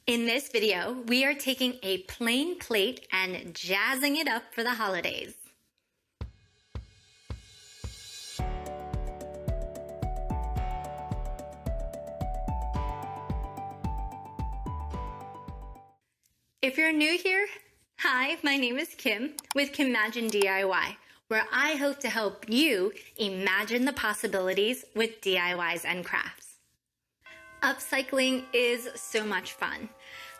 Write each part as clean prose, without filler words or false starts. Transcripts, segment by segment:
In this video, we are taking a plain plate and jazzing it up for the holidays. If you're new here, hi, my name is Kim with Kimagine DIY, where I hope to help you imagine the possibilities with DIYs and crafts. Upcycling is so much fun.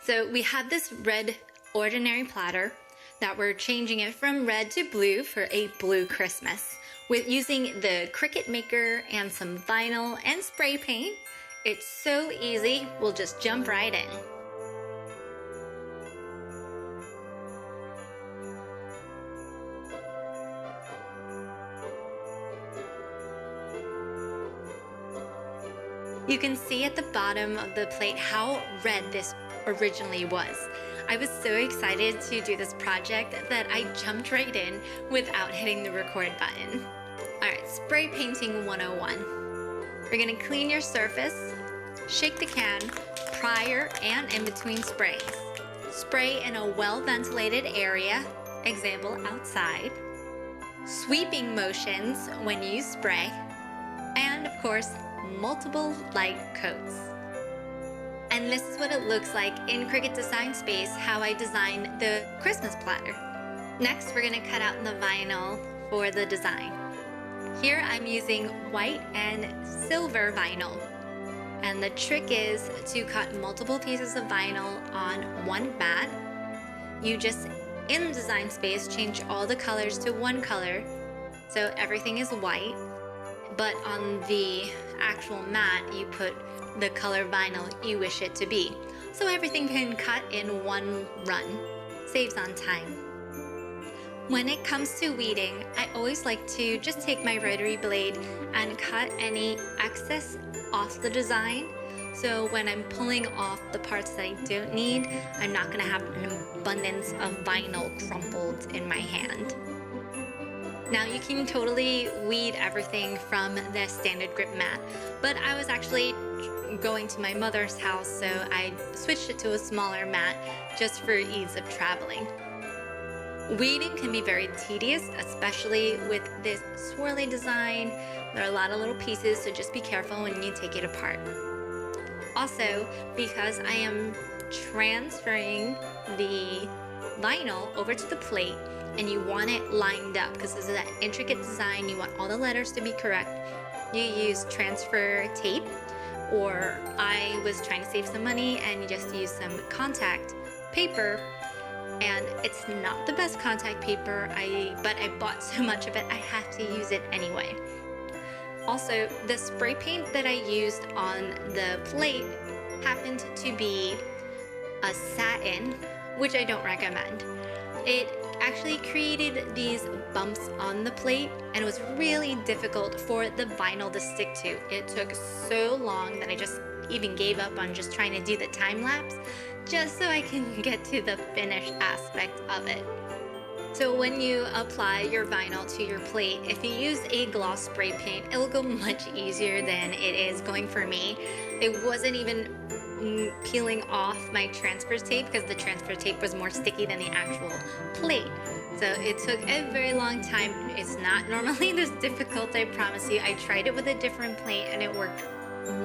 So we have this red ordinary platter that we're changing it from red to blue for a blue Christmas with using the Cricut maker and some vinyl and spray paint. It's so easy, we'll just jump right in. You can see at the bottom of the plate how red this originally was. I was so excited to do this project that I jumped right in without hitting the record button. Alright, spray painting 101. You're going to clean your surface, shake the can prior and in between sprays. Spray in a well-ventilated area, example outside. Sweeping motions when you spray. And of course, multiple light coats. And this is what it looks like in Cricut Design Space, how I designed the Christmas platter. Next, we're going to cut out the vinyl for the design. Here I'm using white and silver vinyl. And the trick is to cut multiple pieces of vinyl on one mat. You just, in Design Space, change all the colors to one color, so everything is white. But on the actual mat, you put the color vinyl you wish it to be. So everything can cut in one run. Saves on time. When it comes to weeding, I always like to just take my rotary blade and cut any excess off the design. So when I'm pulling off the parts that I don't need, I'm not going to have an abundance of vinyl crumpled in my hand. Now you can totally weed everything from the standard grip mat, but I was actually going to my mother's house, so I switched it to a smaller mat just for ease of traveling. Weeding can be very tedious, especially with this swirly design. There are a lot of little pieces, so just be careful when you take it apart. Also, because I am transferring the vinyl over to the plate, and you want it lined up because this is an intricate design, you want all the letters to be correct, you use transfer tape, or I was trying to save some money and you just use some contact paper, and it's not the best contact paper, but I bought so much of it, I have to use it anyway. Also, the spray paint that I used on the plate happened to be a satin, which I don't recommend. It actually created these bumps on the plate, and it was really difficult for the vinyl to stick to. It took so long that I just even gave up on just trying to do the time lapse just so I can get to the finished aspect of it. So when you apply your vinyl to your plate, if you use a gloss spray paint, it will go much easier than it is going for me. It wasn't even peeling off my transfer tape because the transfer tape was more sticky than the actual plate. So it took a very long time. It's not normally this difficult, I promise you. I tried it with a different plate and it worked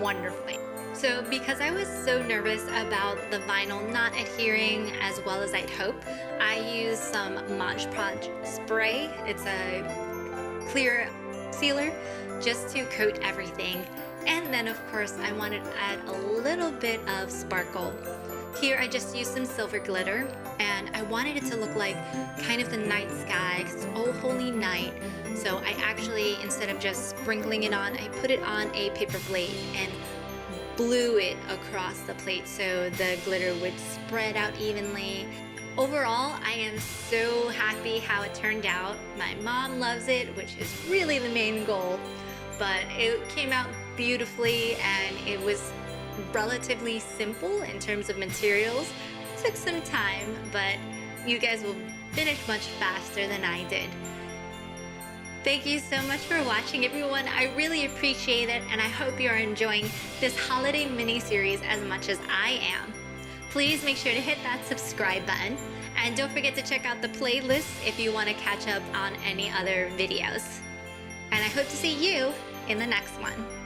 wonderfully. So because I was so nervous about the vinyl not adhering as well as I'd hope, I used some Mod Podge spray. It's a clear sealer just to coat everything. And then of course I wanted to add a little bit of sparkle. Here I just used some silver glitter, and I wanted it to look like kind of the night sky, 'cause it's Oh Holy Night. So I actually, instead of just sprinkling it on, I put it on a paper plate and blew it across the plate so the glitter would spread out evenly. Overall, I am so happy how it turned out. My mom loves it, which is really the main goal, but it came out beautifully and it was relatively simple in terms of materials. It took some time, but you guys will finish much faster than I did. Thank you so much for watching, everyone. I really appreciate it, and I hope you are enjoying this holiday mini-series as much as I am. please make sure to hit that subscribe button. And don't forget to check out the playlist if you want to catch up on any other videos. And I hope to see you in the next one.